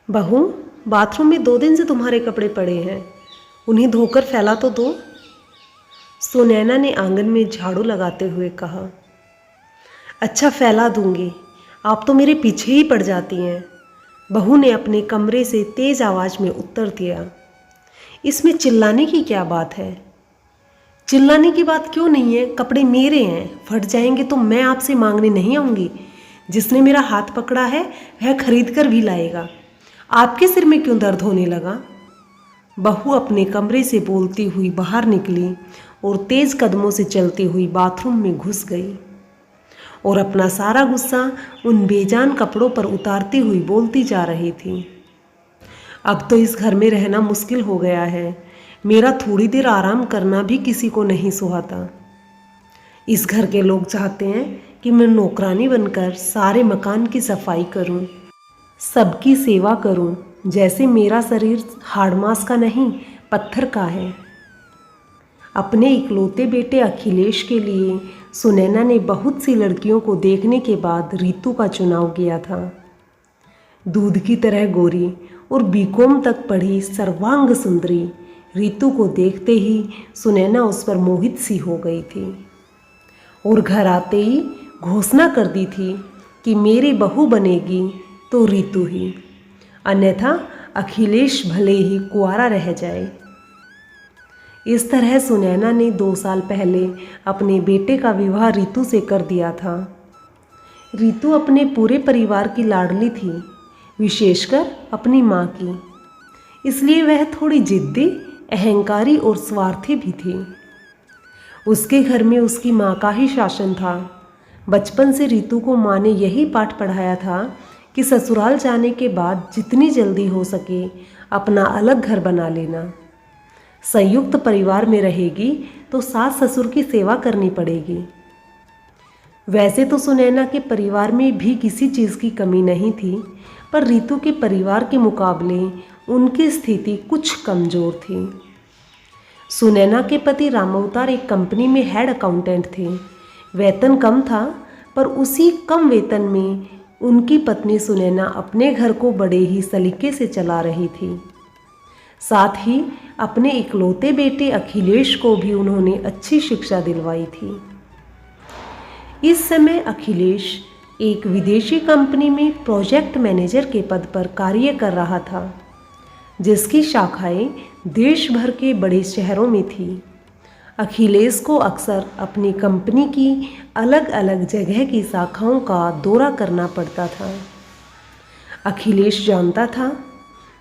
बहू, बाथरूम में 2 दिन से तुम्हारे कपड़े पड़े हैं, उन्हें धोकर फैला तो दो। सुनैना ने आंगन में झाड़ू लगाते हुए कहा। अच्छा, फैला दूंगी, आप तो मेरे पीछे ही पड़ जाती हैं, बहू ने अपने कमरे से तेज आवाज में उत्तर दिया। इसमें चिल्लाने की क्या बात है? चिल्लाने की बात क्यों नहीं है? कपड़े मेरे हैं, फट जाएंगे तो मैं आपसे मांगने नहीं आऊँगी। जिसने मेरा हाथ पकड़ा है वह खरीद कर भी लाएगा। आपके सिर में क्यों दर्द होने लगा? बहू अपने कमरे से बोलती हुई बाहर निकली और तेज कदमों से चलती हुई बाथरूम में घुस गई और अपना सारा गुस्सा उन बेजान कपड़ों पर उतारती हुई बोलती जा रही थी। अब तो इस घर में रहना मुश्किल हो गया है। मेरा थोड़ी देर आराम करना भी किसी को नहीं सुहाता। इस घर के लोग चाहते हैं कि मैं नौकरानी बनकर सारे मकान की सफाई करूं, सबकी सेवा करूं, जैसे मेरा शरीर हाड़ मांस का नहीं पत्थर का है। अपने इकलौते बेटे अखिलेश के लिए सुनैना ने बहुत सी लड़कियों को देखने के बाद रीतू का चुनाव किया था। दूध की तरह गोरी और बीकॉम तक पढ़ी सर्वांग सुंदरी रीतू को देखते ही सुनैना उस पर मोहित सी हो गई थी और घर आते ही घोषणा कर दी थी कि मेरी बहू बनेगी तो रीतू ही, अन्यथा अखिलेश भले ही कुंवारा रह जाए। इस तरह सुनैना ने 2 साल पहले अपने बेटे का विवाह रीतू से कर दिया था। रीतू अपने पूरे परिवार की लाडली थी, विशेषकर अपनी माँ की, इसलिए वह थोड़ी जिद्दी, अहंकारी और स्वार्थी भी थी। उसके घर में उसकी माँ का ही शासन था। बचपन से रीतू को माँ ने यही पाठ पढ़ाया था कि ससुराल जाने के बाद जितनी जल्दी हो सके अपना अलग घर बना लेना। संयुक्त परिवार में रहेगी तो सास ससुर की सेवा करनी पड़ेगी। वैसे तो सुनैना के परिवार में भी किसी चीज़ की कमी नहीं थी, पर रीतू के परिवार के मुकाबले उनकी स्थिति कुछ कमज़ोर थी। सुनैना के पति रामअवतार एक कंपनी में हेड अकाउंटेंट थे। वेतन कम था, पर उसी कम वेतन में उनकी पत्नी सुनैना अपने घर को बड़े ही सलीके से चला रही थी। साथ ही अपने इकलौते बेटे अखिलेश को भी उन्होंने अच्छी शिक्षा दिलवाई थी। इस समय अखिलेश एक विदेशी कंपनी में प्रोजेक्ट मैनेजर के पद पर कार्य कर रहा था, जिसकी शाखाएं देश भर के बड़े शहरों में थी। अखिलेश को अक्सर अपनी कंपनी की अलग अलग जगह की शाखाओं का दौरा करना पड़ता था। अखिलेश जानता था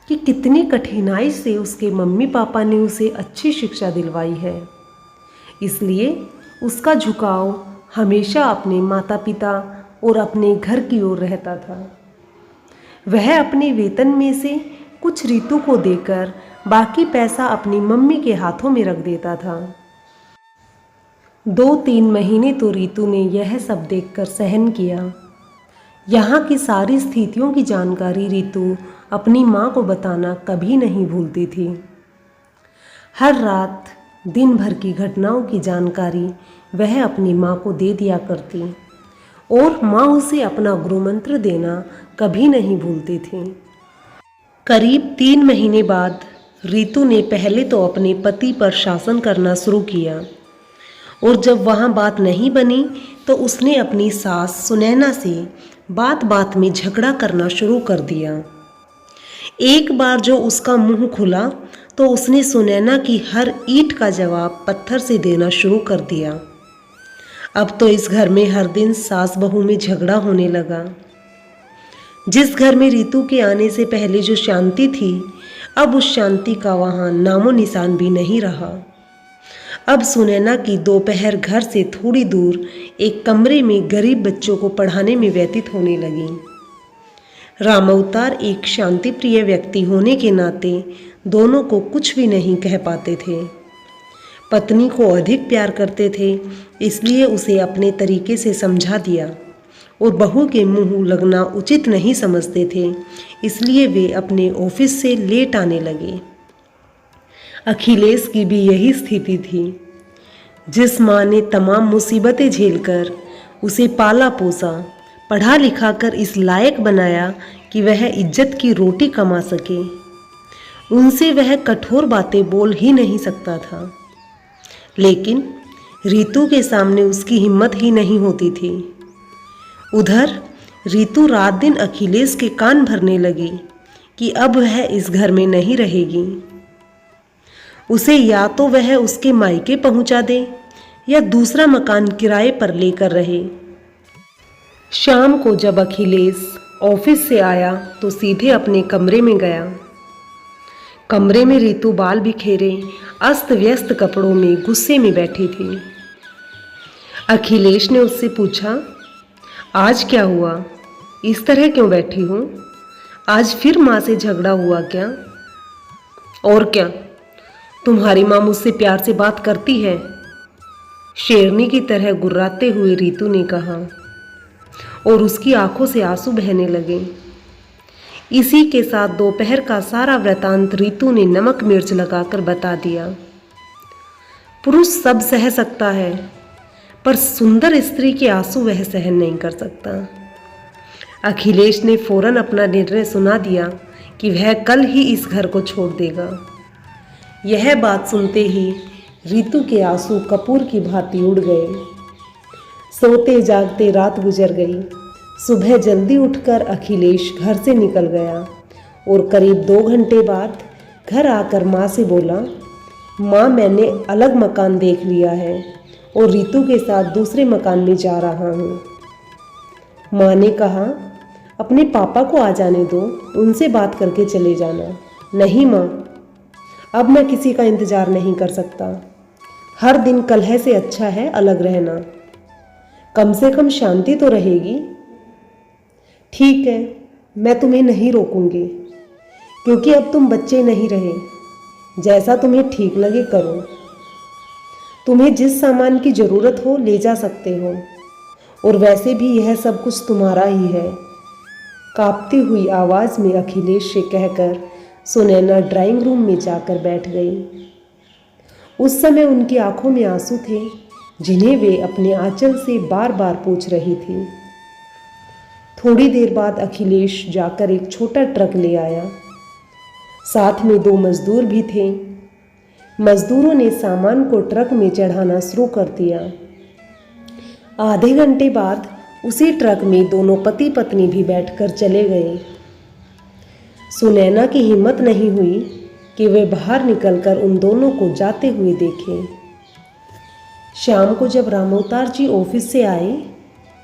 कि कितनी कठिनाई से उसके मम्मी पापा ने उसे अच्छी शिक्षा दिलवाई है, इसलिए उसका झुकाव हमेशा अपने माता पिता और अपने घर की ओर रहता था। वह अपने वेतन में से कुछ रीतू को देकर बाकी पैसा अपनी मम्मी के हाथों में रख देता था। 2-3 महीने तो रीतू ने यह सब देखकर सहन किया। यहाँ की सारी स्थितियों की जानकारी रीतू अपनी माँ को बताना कभी नहीं भूलती थी। हर रात दिन भर की घटनाओं की जानकारी वह अपनी माँ को दे दिया करती और माँ उसे अपना गुरुमंत्र देना कभी नहीं भूलती थी। करीब 3 महीने बाद रीतू ने पहले तो अपने पति पर शासन करना शुरू किया और जब वहाँ बात नहीं बनी तो उसने अपनी सास सुनैना से बात बात में झगड़ा करना शुरू कर दिया। एक बार जो उसका मुंह खुला तो उसने सुनैना की हर ईंट का जवाब पत्थर से देना शुरू कर दिया। अब तो इस घर में हर दिन सास बहू में झगड़ा होने लगा। जिस घर में रीतू के आने से पहले जो शांति थी, अब उस शांति का वहाँ नामो निशान भी नहीं रहा। अब सुनैना की दोपहर घर से थोड़ी दूर एक कमरे में गरीब बच्चों को पढ़ाने में व्यतीत होने लगी। रामअवतार एक शांति प्रिय व्यक्ति होने के नाते दोनों को कुछ भी नहीं कह पाते थे। पत्नी को अधिक प्यार करते थे, इसलिए उसे अपने तरीके से समझा दिया और बहू के मुंह लगना उचित नहीं समझते थे, इसलिए वे अपने ऑफिस से लेट आने लगे। अखिलेश की भी यही स्थिति थी। जिस माँ ने तमाम मुसीबतें झेलकर उसे पाला पोसा, पढ़ा लिखा कर इस लायक बनाया कि वह इज्जत की रोटी कमा सके। उनसे वह कठोर बातें बोल ही नहीं सकता था, लेकिन रीतू के सामने उसकी हिम्मत ही नहीं होती थी। उधर रीतू रात दिन अखिलेश के कान भरने लगी कि अब वह इस घर में नहीं रहेगी। उसे या तो वह उसके मायके पहुंचा दे या दूसरा मकान किराए पर लेकर रहे। शाम को जब अखिलेश ऑफिस से आया तो सीधे अपने कमरे में गया। कमरे में रीतू बाल बिखेरे अस्त व्यस्त कपड़ों में गुस्से में बैठी थी। अखिलेश ने उससे पूछा, आज क्या हुआ, इस तरह क्यों बैठी हो? आज फिर माँ से झगड़ा हुआ क्या? और क्या, तुम्हारी माँ मुझसे प्यार से बात करती है? शेरनी की तरह गुर्राते हुए रीतू ने कहा, और उसकी आंखों से आंसू बहने लगे। इसी के साथ दोपहर का सारा वृतांत रीतू ने नमक मिर्च लगाकर बता दिया। पुरुष सब सह सकता है, पर सुंदर स्त्री के आंसू वह सहन नहीं कर सकता। अखिलेश ने फौरन अपना निर्णय सुना दिया कि वह कल ही इस घर को छोड़ देगा। यह बात सुनते ही रीतू के आंसू कपूर की भांति उड़ गए। सोते जागते रात गुजर गई। सुबह जल्दी उठकर अखिलेश घर से निकल गया और करीब 2 घंटे बाद घर आकर माँ से बोला, माँ मैंने अलग मकान देख लिया है और रीतू के साथ दूसरे मकान में जा रहा हूँ। माँ ने कहा, अपने पापा को आ जाने दो, उनसे बात करके चले जाना। नहीं माँ, अब मैं किसी का इंतज़ार नहीं कर सकता। हर दिन कलह से अच्छा है अलग रहना, कम से कम शांति तो रहेगी। ठीक है, मैं तुम्हें नहीं रोकूंगी, क्योंकि अब तुम बच्चे नहीं रहे। जैसा तुम्हें ठीक लगे करो। तुम्हें जिस सामान की ज़रूरत हो ले जा सकते हो, और वैसे भी यह सब कुछ तुम्हारा ही है। कांपती हुई आवाज़ में अखिलेश से कहकर सुनैना ड्राइंग रूम में जाकर बैठ गई। उस समय उनकी आंखों में आंसू थे, जिन्हें वे अपने आंचल से बार बार पोंछ रही थी। थोड़ी देर बाद अखिलेश जाकर एक छोटा ट्रक ले आया। साथ में 2 मजदूर भी थे। मजदूरों ने सामान को ट्रक में चढ़ाना शुरू कर दिया। आधे घंटे बाद उसी ट्रक में दोनों पति पत्नी भी बैठकर चले गए। सुनैना की हिम्मत नहीं हुई कि वे बाहर निकलकर उन दोनों को जाते हुए देखें। शाम को जब रामअवतार जी ऑफिस से आए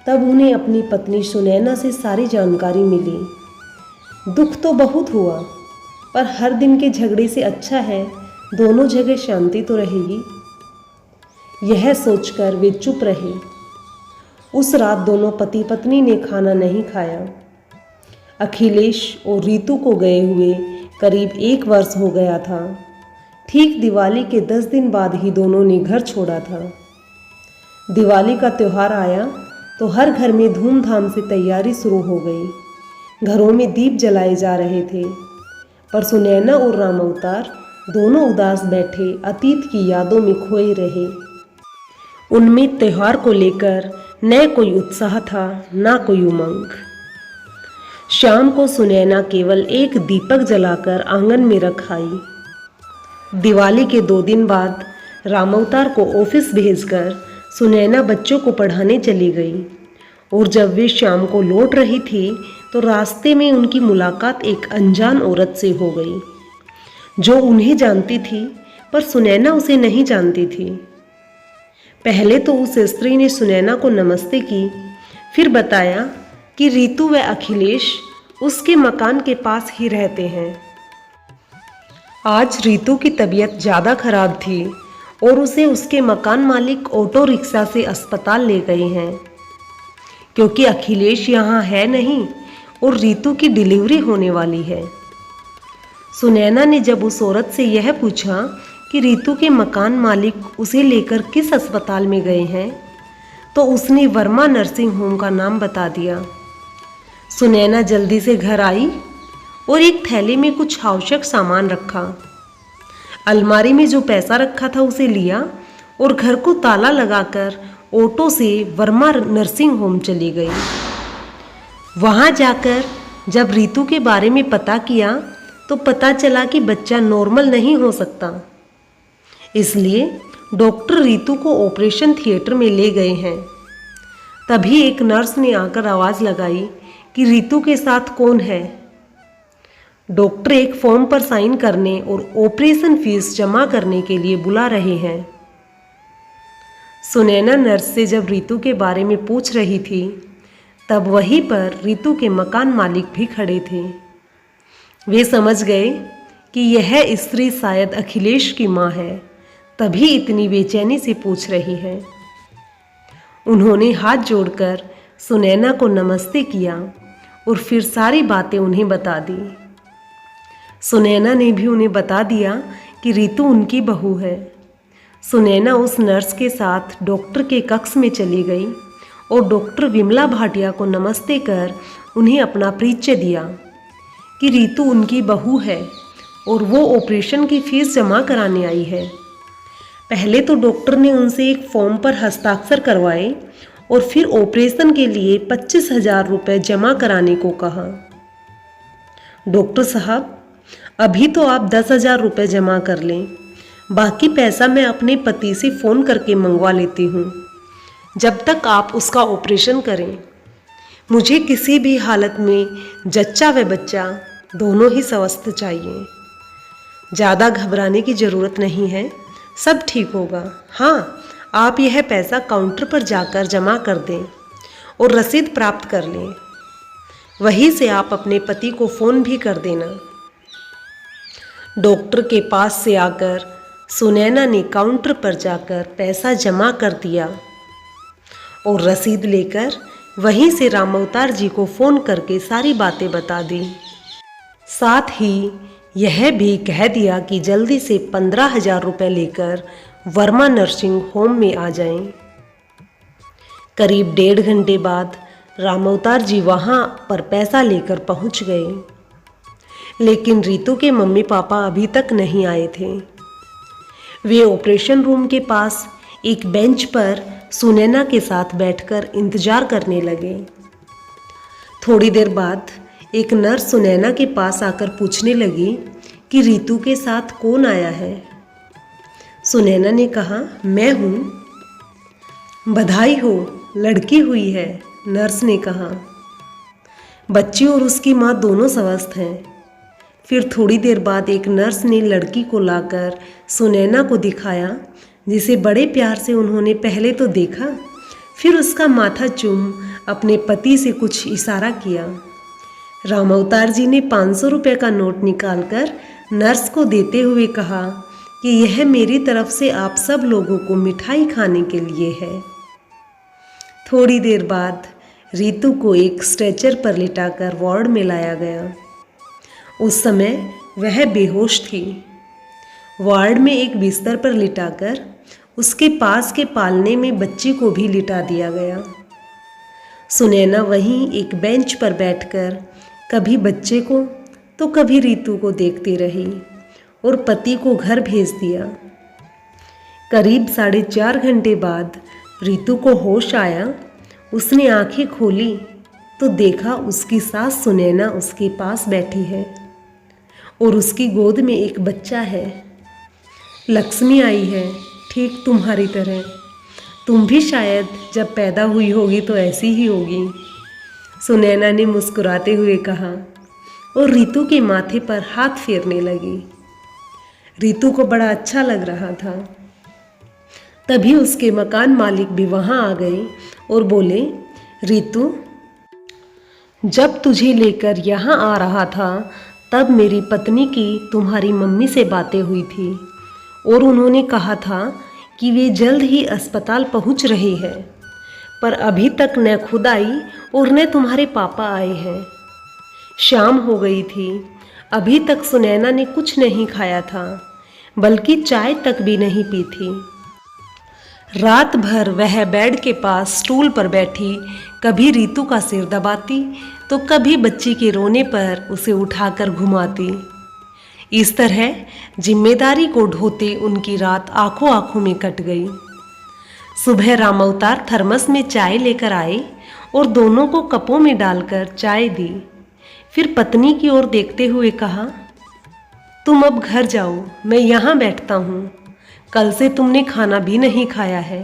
तब उन्हें अपनी पत्नी सुनैना से सारी जानकारी मिली। दुख तो बहुत हुआ, पर हर दिन के झगड़े से अच्छा है दोनों जगह शांति तो रहेगी। यह सोचकर वे चुप रहे। उस रात दोनों पति पत्नी ने खाना नहीं खाया। अखिलेश और रीतू को गए हुए करीब 1 वर्ष हो गया था। ठीक दिवाली के 10 दिन बाद ही दोनों ने घर छोड़ा था। दिवाली का त्यौहार आया तो हर घर में धूमधाम से तैयारी शुरू हो गई। घरों में दीप जलाए जा रहे थे, पर सुनैना और रामअवतार दोनों उदास बैठे अतीत की यादों में खोए रहे। उनमें त्यौहार को लेकर न कोई उत्साह था न कोई उमंग। शाम को सुनैना केवल एक दीपक जलाकर आंगन में रख आई। दिवाली के 2 दिन बाद रामअवतार को ऑफिस भेजकर सुनैना बच्चों को पढ़ाने चली गई, और जब वे शाम को लौट रही थी तो रास्ते में उनकी मुलाकात एक अनजान औरत से हो गई, जो उन्हें जानती थी पर सुनैना उसे नहीं जानती थी। पहले तो उस स्त्री ने सुनैना को नमस्ते की, फिर बताया कि रीतू व अखिलेश उसके मकान के पास ही रहते हैं। आज रीतू की तबीयत ज़्यादा खराब थी और उसे उसके मकान मालिक ऑटो रिक्शा से अस्पताल ले गए हैं, क्योंकि अखिलेश यहाँ है नहीं और रीतू की डिलीवरी होने वाली है। सुनैना ने जब उस औरत से यह पूछा कि रीतू के मकान मालिक उसे लेकर किस अस्पताल में गए हैं, तो उसने वर्मा नर्सिंग होम का नाम बता दिया। सुनैना जल्दी से घर आई और एक थैले में कुछ आवश्यक सामान रखा। अलमारी में जो पैसा रखा था उसे लिया और घर को ताला लगाकर ऑटो से वर्मा नर्सिंग होम चली गई। वहां जाकर जब रीतु के बारे में पता किया तो पता चला कि बच्चा नॉर्मल नहीं हो सकता। इसलिए डॉक्टर रीतु को ऑपरेशन थिएटर में ले गए हैं। तभी एक नर्स ने आकर आवाज़ लगाई कि रीतु के साथ कौन है। डॉक्टर एक फॉर्म पर साइन करने और ऑपरेशन फीस जमा करने के लिए बुला रहे हैं। सुनैना नर्स से जब रीतु के बारे में पूछ रही थी तब वहीं पर रीतु के मकान मालिक भी खड़े थे। वे समझ गए कि यह स्त्री शायद अखिलेश की माँ है, तभी इतनी बेचैनी से पूछ रही है। उन्होंने हाथ जोड़कर सुनैना को नमस्ते किया और फिर सारी बातें उन्हें बता दी। सुनैना ने भी उन्हें बता दिया कि रीतु उनकी बहू है। सुनैना उस नर्स के साथ डॉक्टर के कक्ष में चली गई और डॉक्टर विमला भाटिया को नमस्ते कर उन्हें अपना परिचय दिया कि रीतु उनकी बहू है और वो ऑपरेशन की फीस जमा कराने आई है। पहले तो डॉक्टर ने उनसे एक फॉर्म पर हस्ताक्षर करवाए और फिर ऑपरेशन के लिए 25,000 रुपये जमा कराने को कहा। डॉक्टर साहब, अभी तो आप 10,000 रुपये जमा कर लें, बाकी पैसा मैं अपने पति से फ़ोन करके मंगवा लेती हूँ जब तक आप उसका ऑपरेशन करें। मुझे किसी भी हालत में जच्चा व बच्चा दोनों ही स्वस्थ चाहिए। ज़्यादा घबराने की ज़रूरत नहीं है, सब ठीक होगा। हाँ, आप यह पैसा काउंटर पर जाकर जमा कर दें और रसीद प्राप्त कर लें। वहीं से आप अपने पति को फ़ोन भी कर देना। डॉक्टर के पास से आकर सुनैना ने काउंटर पर जाकर पैसा जमा कर दिया और रसीद लेकर वहीं से राम अवतार जी को फ़ोन करके सारी बातें बता दी। साथ ही यह भी कह दिया कि जल्दी से 15,000 रुपये लेकर वर्मा नर्सिंग होम में आ जाएं। करीब 1.5 घंटे बाद राम अवतार जी वहाँ पर पैसा लेकर पहुँच गए, लेकिन रीतु के मम्मी पापा अभी तक नहीं आए थे। वे ऑपरेशन रूम के पास एक बेंच पर सुनैना के साथ बैठकर इंतजार करने लगे। थोड़ी देर बाद एक नर्स सुनैना के पास आकर पूछने लगी कि रीतु के साथ कौन आया है। सुनैना ने कहा, मैं हूँ। बधाई हो, लड़की हुई है, नर्स ने कहा। बच्ची और उसकी माँ दोनों स्वस्थ हैं। फिर थोड़ी देर बाद एक नर्स ने लड़की को लाकर सुनैना को दिखाया, जिसे बड़े प्यार से उन्होंने पहले तो देखा, फिर उसका माथा चूम अपने पति से कुछ इशारा किया। राम अवतार जी ने 500 रुपये का नोट निकालकर नर्स को देते हुए कहा कि यह मेरी तरफ से आप सब लोगों को मिठाई खाने के लिए है। थोड़ी देर बाद रीतु को एक स्ट्रेचर पर लिटाकर वार्ड में लाया गया। उस समय वह बेहोश थी। वार्ड में एक बिस्तर पर लिटाकर उसके पास के पालने में बच्ची को भी लिटा दिया गया। सुनैना वहीं एक बेंच पर बैठकर कभी बच्चे को तो कभी रीतु को देखती रही और पति को घर भेज दिया। करीब 4.5 घंटे बाद रीतु को होश आया। उसने आंखें खोली तो देखा उसकी सास सुनैना उसके पास बैठी है और उसकी गोद में एक बच्चा है। लक्ष्मी आई है, ठीक तुम्हारी तरह। तुम भी शायद जब पैदा हुई होगी तो ऐसी ही होगी, सुनैना ने मुस्कुराते हुए कहा और रीतु के माथे पर हाथ फेरने लगी। रीतु को बड़ा अच्छा लग रहा था। तभी उसके मकान मालिक भी वहाँ आ गए और बोले, रीतु, जब तुझे लेकर यहाँ आ रहा था तब मेरी पत्नी की तुम्हारी मम्मी से बातें हुई थी और उन्होंने कहा था कि वे जल्द ही अस्पताल पहुँच रही है, पर अभी तक न खुद आई और न तुम्हारे पापा आए हैं। शाम हो गई थी, अभी तक सुनैना ने कुछ नहीं खाया था, बल्कि चाय तक भी नहीं पी थी। रात भर वह बेड के पास स्टूल पर बैठी कभी रीतु का सिर दबाती तो कभी बच्ची के रोने पर उसे उठाकर घुमाती। इस तरह जिम्मेदारी को ढोते उनकी रात आंखों आंखों में कट गई। सुबह राम अवतार थर्मस में चाय लेकर आए और दोनों को कपों में डालकर चाय दी। फिर पत्नी की ओर देखते हुए कहा, तुम अब घर जाओ, मैं यहाँ बैठता हूँ। कल से तुमने खाना भी नहीं खाया है।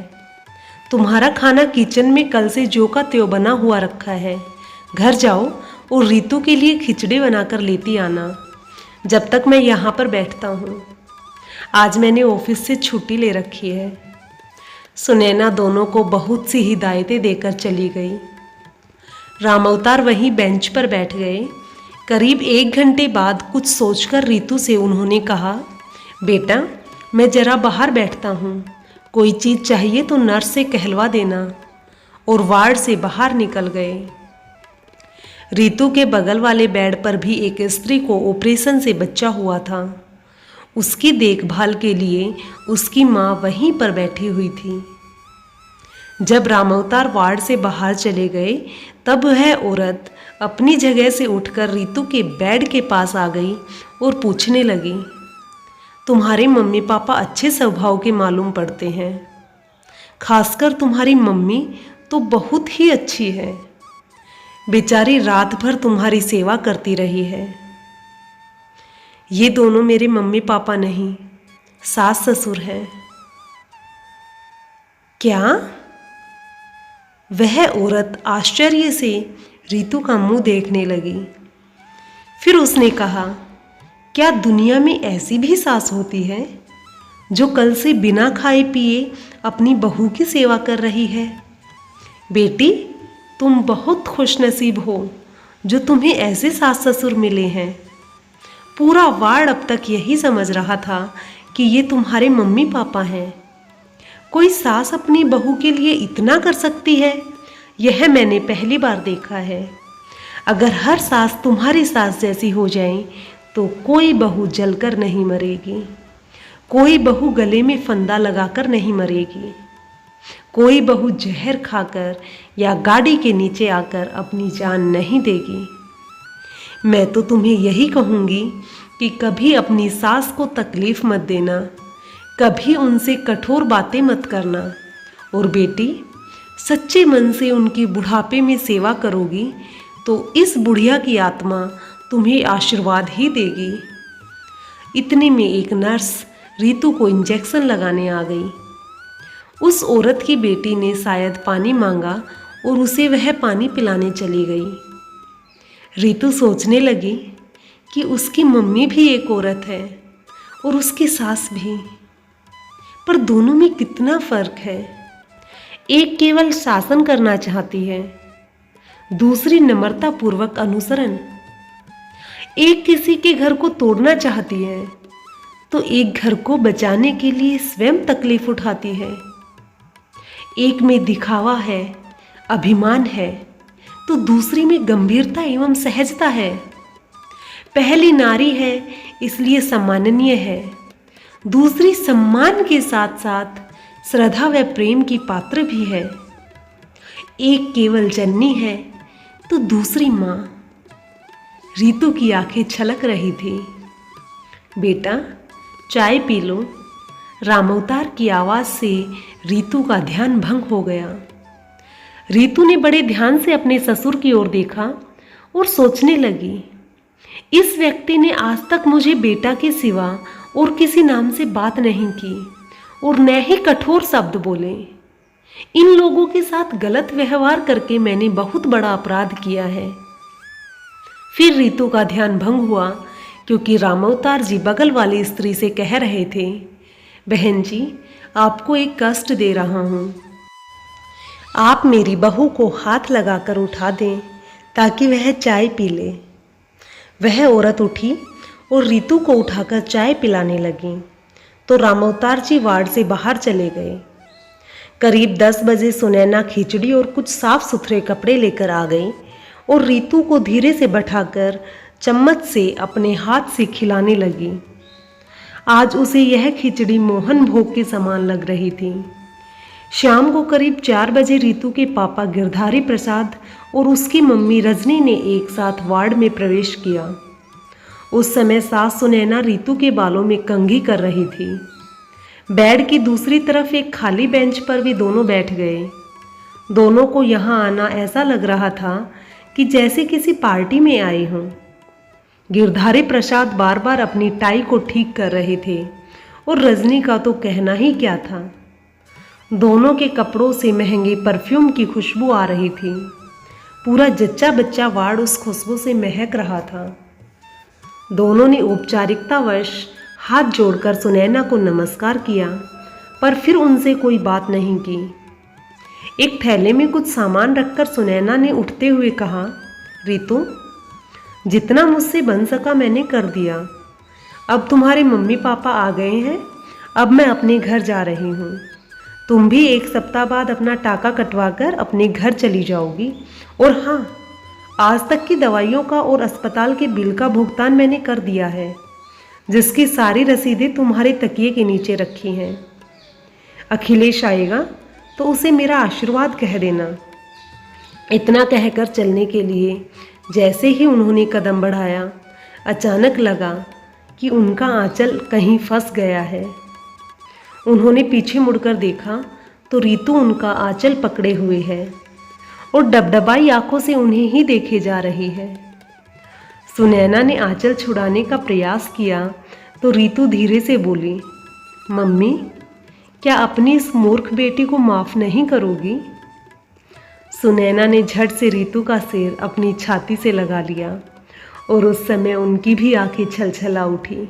तुम्हारा खाना किचन में कल से जो का त्यों बना हुआ रखा है। घर जाओ और रीतू के लिए खिचड़ी बनाकर लेती आना, जब तक मैं यहाँ पर बैठता हूँ। आज मैंने ऑफिस से छुट्टी ले रखी है। सुनैना दोनों को बहुत सी हिदायतें देकर चली गई। रामअवतार वहीं बेंच पर बैठ गए। करीब 1 घंटे बाद कुछ सोचकर रीतू से उन्होंने कहा, बेटा मैं जरा बाहर बैठता हूँ, कोई चीज़ चाहिए तो नर्स से कहलवा देना। और वार्ड से बाहर निकल गए। रीतू के बगल वाले बेड पर भी एक स्त्री को ऑपरेशन से बच्चा हुआ था। उसकी देखभाल के लिए उसकी माँ वहीं पर बैठी हुई थी। जब रामअवतार वार्ड से बाहर चले गए तब वह औरत अपनी जगह से उठकर रीतू के बेड के पास आ गई और पूछने लगी, तुम्हारे मम्मी पापा अच्छे स्वभाव के मालूम पड़ते हैं। खासकर तुम्हारी मम्मी तो बहुत ही अच्छी है। बेचारी रात भर तुम्हारी सेवा करती रही है। ये दोनों मेरे मम्मी पापा नहीं, सास ससुर हैं। क्या? वह औरत आश्चर्य से रीतू का मुंह देखने लगी। फिर उसने कहा, क्या दुनिया में ऐसी भी सास होती है जो कल से बिना खाए पिए अपनी बहू की सेवा कर रही है? बेटी तुम बहुत खुशनसीब हो जो तुम्हें ऐसे सास ससुर मिले हैं। पूरा वार्ड अब तक यही समझ रहा था कि ये तुम्हारे मम्मी पापा हैं। कोई सास अपनी बहू के लिए इतना कर सकती है, यह मैंने पहली बार देखा है। अगर हर सास तुम्हारी सास जैसी हो जाए तो कोई बहू जलकर नहीं मरेगी, कोई बहू गले में फंदा लगाकर नहीं मरेगी, कोई बहू जहर खाकर या गाड़ी के नीचे आकर अपनी जान नहीं देगी। मैं तो तुम्हें यही कहूँगी कि कभी अपनी सास को तकलीफ मत देना, कभी उनसे कठोर बातें मत करना। और बेटी सच्चे मन से उनकी बुढ़ापे में सेवा करोगी तो इस बुढ़िया की आत्मा तुम्हें आशीर्वाद ही देगी। इतने में एक नर्स रीतू को इंजेक्शन लगाने आ गई। उस औरत की बेटी ने शायद पानी मांगा और उसे वह पानी पिलाने चली गई। रीतू सोचने लगी कि उसकी मम्मी भी एक औरत है और उसकी सास भी, पर दोनों में कितना फर्क है। एक केवल शासन करना चाहती है, दूसरी नम्रता पूर्वक अनुसरण। एक किसी के घर को तोड़ना चाहती है तो एक घर को बचाने के लिए स्वयं तकलीफ उठाती है। एक में दिखावा है, अभिमान है, तो दूसरी में गंभीरता एवं सहजता है। पहली नारी है इसलिए सम्माननीय है, दूसरी सम्मान के साथ साथ श्रद्धा व प्रेम की पात्र भी है। एक केवल जननी है तो दूसरी माँ। रीतू की आंखें छलक रही थी। बेटा चाय पी लो। रामअवतार की आवाज़ से रीतू का ध्यान भंग हो गया। रीतू ने बड़े ध्यान से अपने ससुर की ओर देखा और सोचने लगी, इस व्यक्ति ने आज तक मुझे बेटा के सिवा और किसी नाम से बात नहीं की और न ही कठोर शब्द बोले। इन लोगों के साथ गलत व्यवहार करके मैंने बहुत बड़ा अपराध किया है। फिर रीतू का ध्यान भंग हुआ क्योंकि रामअवतार जी बगल वाली स्त्री से कह रहे थे, बहन जी आपको एक कष्ट दे रहा हूँ, आप मेरी बहू को हाथ लगाकर उठा दें ताकि वह चाय पी ले। वह औरत उठी और रीतू को उठाकर चाय पिलाने लगी तो रामअवतार जी वार्ड से बाहर चले गए। करीब 10 बजे सुनैना खिचड़ी और कुछ साफ सुथरे कपड़े लेकर आ गई और रीतू को धीरे से बैठाकर चम्मच से अपने हाथ से खिलाने लगी। आज उसे यह खिचड़ी मोहन भोग के समान लग रही थी। शाम को करीब 4 बजे रीतू के पापा गिरधारी प्रसाद और उसकी मम्मी रजनी ने एक साथ वार्ड में प्रवेश किया। उस समय सास सुनैना रीतू के बालों में कंघी कर रही थी। बेड की दूसरी तरफ एक खाली बेंच पर भी दोनों बैठ गए। दोनों को यहाँ आना ऐसा लग रहा था कि जैसे किसी पार्टी में आए हों। गिरधारी प्रसाद बार बार अपनी टाई को ठीक कर रहे थे और रजनी का तो कहना ही क्या था। दोनों के कपड़ों से महंगे परफ्यूम की खुशबू आ रही थी। पूरा जच्चा बच्चा वार्ड उस खुशबू से महक रहा था। दोनों ने औपचारिकतावश हाथ जोड़कर सुनैना को नमस्कार किया, पर फिर उनसे कोई बात नहीं की। एक थैले में कुछ सामान रखकर सुनैना ने उठते हुए कहा, रितु, जितना मुझसे बन सका मैंने कर दिया। अब तुम्हारे मम्मी पापा आ गए हैं, अब मैं अपने घर जा रही हूँ। तुम भी 1 सप्ताह बाद अपना टाका कटवाकर अपने घर चली जाओगी। और हाँ, आज तक की दवाइयों का और अस्पताल के बिल का भुगतान मैंने कर दिया है, जिसकी सारी रसीदें तुम्हारे तकिए के नीचे रखी हैं। अखिलेश आएगा तो उसे मेरा आशीर्वाद कह देना। इतना कहकर चलने के लिए जैसे ही उन्होंने कदम बढ़ाया, अचानक लगा कि उनका आंचल कहीं फंस गया है। उन्होंने पीछे मुड़कर देखा तो रितु उनका आंचल पकड़े हुए है और डबडबाई आंखों से उन्हें ही देखे जा रही है। सुनैना ने आंचल छुड़ाने का प्रयास किया तो रितु धीरे से बोली, मम्मी, क्या अपनी इस मूर्ख बेटी को माफ़ नहीं करोगी? सुनैना ने झट से रितु का सिर अपनी छाती से लगा लिया और उस समय उनकी भी आंखें छलछला उठी।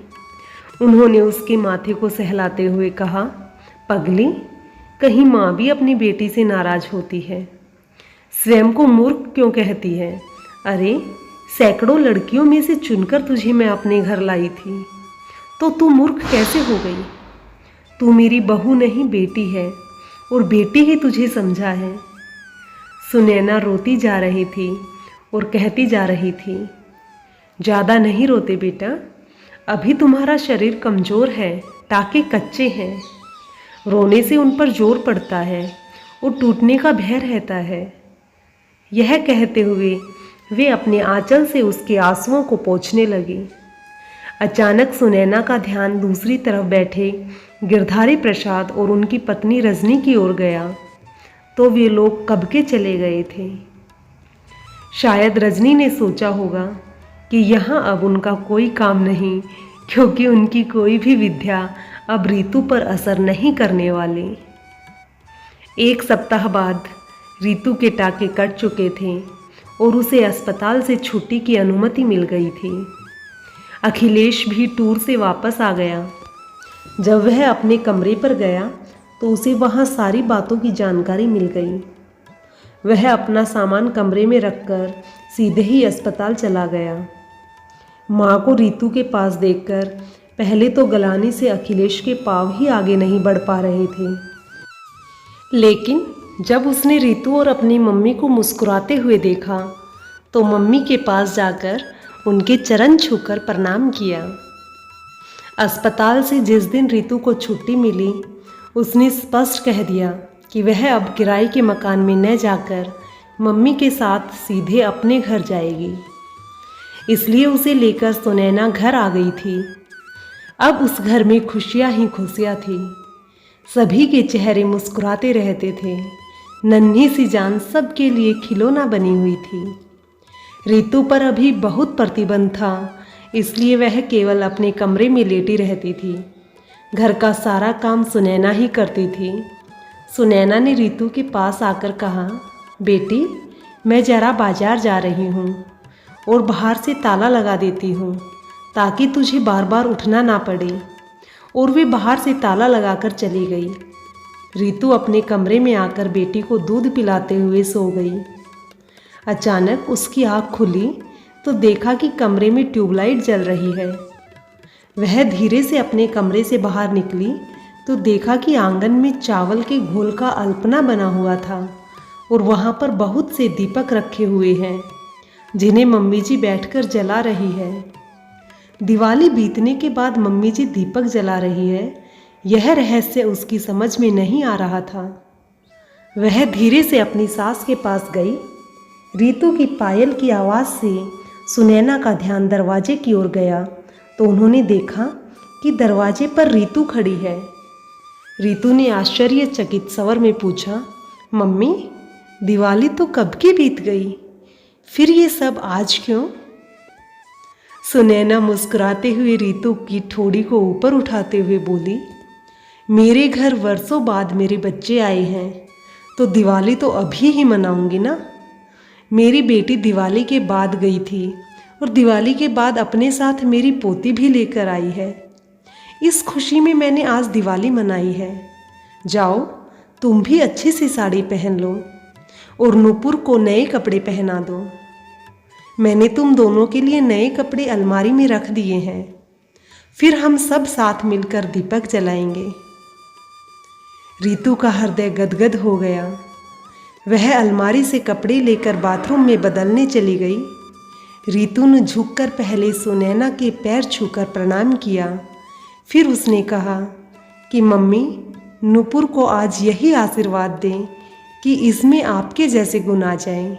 उन्होंने उसके माथे को सहलाते हुए कहा, पगली, कहीं माँ भी अपनी बेटी से नाराज होती है? स्वयं को मूर्ख क्यों कहती है? अरे, सैकड़ों लड़कियों में से चुनकर तुझे मैं अपने घर लाई थी, तो तू मूर्ख कैसे हो गई? तू मेरी बहू नहीं बेटी है, और बेटी ही तुझे समझा है। सुनैना रोती जा रही थी और कहती जा रही थी, ज़्यादा नहीं रोते बेटा, अभी तुम्हारा शरीर कमज़ोर है, टाके कच्चे हैं। रोने से उन पर जोर पड़ता है और टूटने का भय रहता है। यह कहते हुए वे अपने आंचल से उसके आंसुओं को पोंछने लगी। अचानक सुनैना का ध्यान दूसरी तरफ बैठे गिरधारी प्रसाद और उनकी पत्नी रजनी की ओर गया, तो वे लोग कब के चले गए थे। शायद रजनी ने सोचा होगा कि यहाँ अब उनका कोई काम नहीं, क्योंकि उनकी कोई भी विद्या अब रितु पर असर नहीं करने वाली। 1 सप्ताह बाद रितु के टाके कट चुके थे और उसे अस्पताल से छुट्टी की अनुमति मिल गई थी। अखिलेश भी टूर से वापस आ गया। जब वह अपने कमरे पर गया तो उसे वहाँ सारी बातों की जानकारी मिल गई। वह अपना सामान कमरे में रखकर सीधे ही अस्पताल चला गया। माँ को रितु के पास देखकर पहले तो गलानी से अखिलेश के पाँव ही आगे नहीं बढ़ पा रहे थे, लेकिन जब उसने रितु और अपनी मम्मी को मुस्कुराते हुए देखा तो मम्मी के पास जाकर उनके चरण छूकर प्रणाम किया। अस्पताल से जिस दिन रितु को छुट्टी मिली, उसने स्पष्ट कह दिया कि वह अब किराए के मकान में न जाकर मम्मी के साथ सीधे अपने घर जाएगी। इसलिए उसे लेकर सुनैना घर आ गई थी। अब उस घर में खुशियाँ ही खुशियाँ थी। सभी के चेहरे मुस्कुराते रहते थे। नन्ही सी जान सबके लिए खिलौना बनी हुई थी। रितु पर अभी बहुत प्रतिबंध था, इसलिए वह केवल अपने कमरे में लेटी रहती थी। घर का सारा काम सुनैना ही करती थी। सुनैना ने रितु के पास आकर कहा, बेटी, मैं ज़रा बाजार जा रही हूँ और बाहर से ताला लगा देती हूँ ताकि तुझे बार बार उठना ना पड़े। और वे बाहर से ताला लगाकर चली गई। रितु अपने कमरे में आकर बेटी को दूध पिलाते हुए सो गई। अचानक उसकी आँख खुली तो देखा कि कमरे में ट्यूबलाइट जल रही है। वह धीरे से अपने कमरे से बाहर निकली तो देखा कि आंगन में चावल के घोल का अल्पना बना हुआ था और वहाँ पर बहुत से दीपक रखे हुए हैं, जिन्हें मम्मी जी बैठकर जला रही है। दिवाली बीतने के बाद मम्मी जी दीपक जला रही है, यह रहस्य उसकी समझ में नहीं आ रहा था। वह धीरे से अपनी सास के पास गई। रितु की पायल की आवाज़ से सुनैना का ध्यान दरवाजे की ओर गया तो उन्होंने देखा कि दरवाजे पर रितु खड़ी है। रितु ने आश्चर्यचकित स्वर में पूछा, मम्मी, दिवाली तो कब की बीत गई, फिर ये सब आज क्यों? सुनैना मुस्कुराते हुए रीतू की ठोड़ी को ऊपर उठाते हुए बोली, मेरे घर वर्षों बाद मेरे बच्चे आए हैं तो दिवाली तो अभी ही मनाऊंगी ना। मेरी बेटी दिवाली के बाद गई थी और दिवाली के बाद अपने साथ मेरी पोती भी लेकर आई है। इस खुशी में मैंने आज दिवाली मनाई है। जाओ तुम भी अच्छी सी साड़ी पहन लो और नूपुर को नए कपड़े पहना दो। मैंने तुम दोनों के लिए नए कपड़े अलमारी में रख दिए हैं। फिर हम सब साथ मिलकर दीपक जलाएंगे। रीतू का हृदय गदगद हो गया। वह अलमारी से कपड़े लेकर बाथरूम में बदलने चली गई। रीतू ने झुककर पहले सुनैना के पैर छूकर प्रणाम किया। फिर उसने कहा कि मम्मी, नूपुर को आज यही आशीर्वाद दें कि इसमें आपके जैसे गुण आ जाएं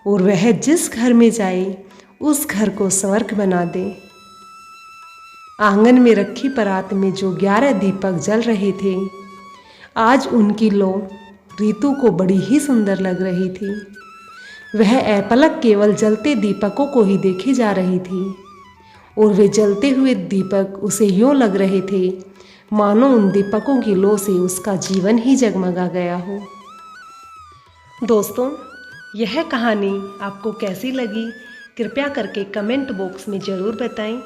और वह जिस घर में जाए उस घर को स्वर्ग बना दे। आंगन में रखी परात में जो 11 दीपक जल रहे थे, आज उनकी लौ रीतू को बड़ी ही सुंदर लग रही थी। वह अपलक केवल जलते दीपकों को ही देखे जा रही थी और वे जलते हुए दीपक उसे यूँ लग रहे थे मानो उन दीपकों की लौ से उसका जीवन ही जगमगा गया हो। दोस्तों, यह कहानी आपको कैसी लगी कृपया करके कमेंट बॉक्स में ज़रूर बताएं।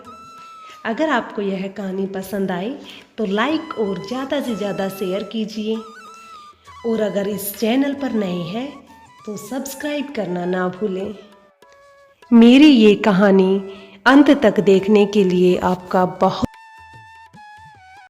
अगर आपको यह कहानी पसंद आई तो लाइक और ज़्यादा से ज़्यादा शेयर कीजिए और अगर इस चैनल पर नए हैं तो सब्सक्राइब करना ना भूलें। मेरी ये कहानी अंत तक देखने के लिए आपका बहुत